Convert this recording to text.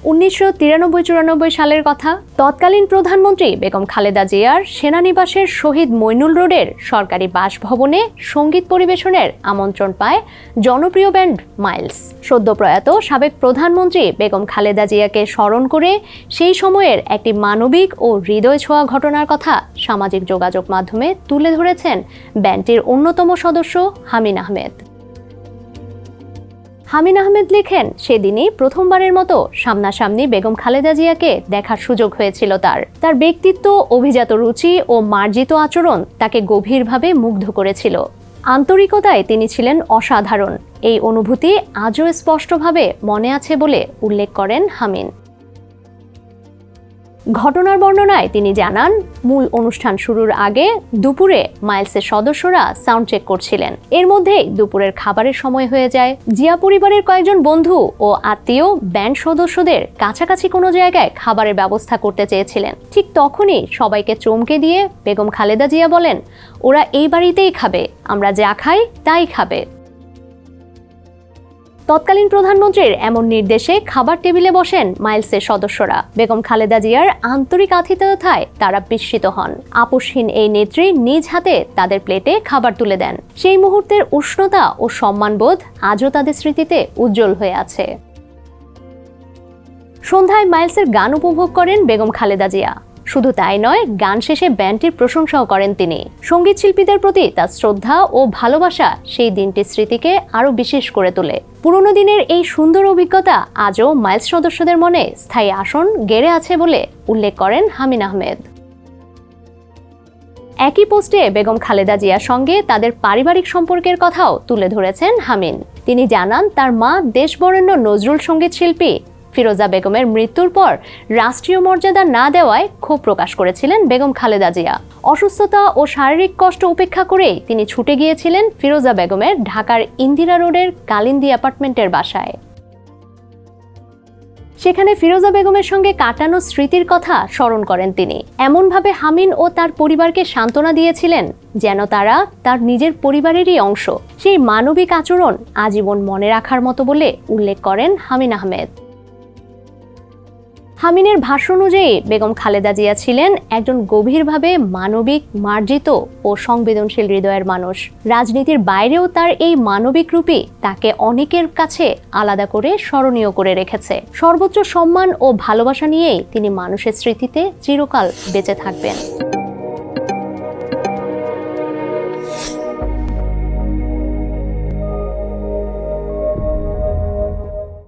1993-94 সালের কথা। তৎকালীন প্রধানমন্ত্রী বেগম খালেদা জিয়ার সেনানিবাসের শহীদ মইনুল রোডের সরকারি বাসভবনে সঙ্গীত পরিবেশনের আমন্ত্রণ পায় জনপ্রিয় ব্যান্ড মাইলস। সদ্য প্রয়াত সাবেক প্রধানমন্ত্রী বেগম খালেদা জিয়াকে স্মরণ করে সেই সময়ের একটি মানবিক ও হৃদয় ছোঁয়া ঘটনার কথা সামাজিক যোগাযোগ মাধ্যমে তুলে ধরেছেন ব্যান্ডটির অন্যতম সদস্য হামিন আহমেদ। হামিন আহমেদ লেখেন, সেদিনই প্রথমবারের মতো সামনাসামনি বেগম খালেদা জিয়াকে দেখার সুযোগ হয়েছিল তার ব্যক্তিত্ব, অভিজাত রুচি ও মার্জিত আচরণ তাকে গভীরভাবে মুগ্ধ করেছিল। আন্তরিকতায় তিনি ছিলেন অসাধারণ। এই অনুভূতি আজও স্পষ্টভাবে মনে আছে বলে উল্লেখ করেন হামিন। ঘটনার বর্ণনায় তিনি জানান, মূল অনুষ্ঠান শুরুর আগে দুপুরে মাইলসের সদস্যরা সাউন্ড চেক করছিলেন। এর মধ্যেই দুপুরের খাবারের সময় হয়ে যায়। জিয়া পরিবারের কয়েকজন বন্ধু ও আত্মীয় ব্যান্ড সদস্যদের কাছাকাছি কোনো জায়গায় খাবারের ব্যবস্থা করতে চেয়েছিলেন। ঠিক তখনই সবাইকে চমকে দিয়ে বেগম খালেদা জিয়া বলেন, ওরা এই বাড়িতেই খাবে, আমরা যা খাই তাই খাবে। তৎকালীন প্রধানমন্ত্রীর এমন নির্দেশে খাবার টেবিলে বসেন মাইলসের সদস্যরা। বেগম খালেদা জিয়ার আন্তরিক আতিথেয়তায় তারা বিস্মিত হন। আপোষহীন এই নেত্রী নিজ হাতে তাদের প্লেটে খাবার তুলে দেন। সেই মুহূর্তের উষ্ণতা ও সম্মানবোধ আজও তাদের স্মৃতিতে উজ্জ্বল হয়ে আছে। সন্ধ্যায় মাইলসের গান উপভোগ করেন বেগম খালেদা জিয়া। শুধু তাই নয়, গান শেষে ব্যান্ডটির প্রশংসাও করেন তিনি। সঙ্গীত শিল্পীদের প্রতি তার শ্রদ্ধা ও ভালোবাসা সেই দিনটির স্মৃতিকে আরও বিশেষ করে তোলে। পুরনো দিনের এই সুন্দর অভিজ্ঞতা আজও মাইলস সদস্যদের মনে স্থায়ী আসন গেড়ে আছে বলে উল্লেখ করেন হামিন আহমেদ। একই পোস্টে বেগম খালেদা জিয়ার সঙ্গে তাদের পারিবারিক সম্পর্কের কথাও তুলে ধরেছেন হামিন। তিনি জানান, তার মা দেশবরেণ্য নজরুল সঙ্গীত শিল্পী ফিরোজা বেগমের মৃত্যুর পর রাষ্ট্রীয় মর্যাদা না দেওয়ায় ক্ষোভ প্রকাশ করেছিলেন বেগম খালেদা জিয়া। অসুস্থতা ও শারীরিক কষ্ট উপেক্ষা করেই তিনি ছুটে গিয়েছিলেন ফিরোজা বেগমের ঢাকার ইন্দিরা রোডের কালিন্দী অ্যাপার্টমেন্টের বাসায়। সেখানে ফিরোজা বেগমের সঙ্গে কাটানো স্মৃতির কথা স্মরণ করেন তিনি। এমনভাবে হামিন ও তার পরিবারকে সান্ত্বনা দিয়েছিলেন যেন তারা তার নিজের পরিবারেরই অংশ। সেই মানবিক আচরণ আজীবন মনে রাখার মতো বলে উল্লেখ করেন হামিন আহমেদ। হামিনের ভাষ্য অনুযায়ী বেগম খালেদা জিয়া ছিলেন একজন গভীরভাবে মানবিক, মার্জিত ও সংবেদনশীল হৃদয়ের মানুষ। রাজনীতির বাইরেও তার এই মানবিক রূপই তাকে অনেকের কাছে আলাদা করে স্মরণীয় করে রেখেছে। সর্বোচ্চ সম্মান ও ভালোবাসা নিয়েই তিনি মানুষের স্মৃতিতে চিরকাল বেঁচে থাকবেন।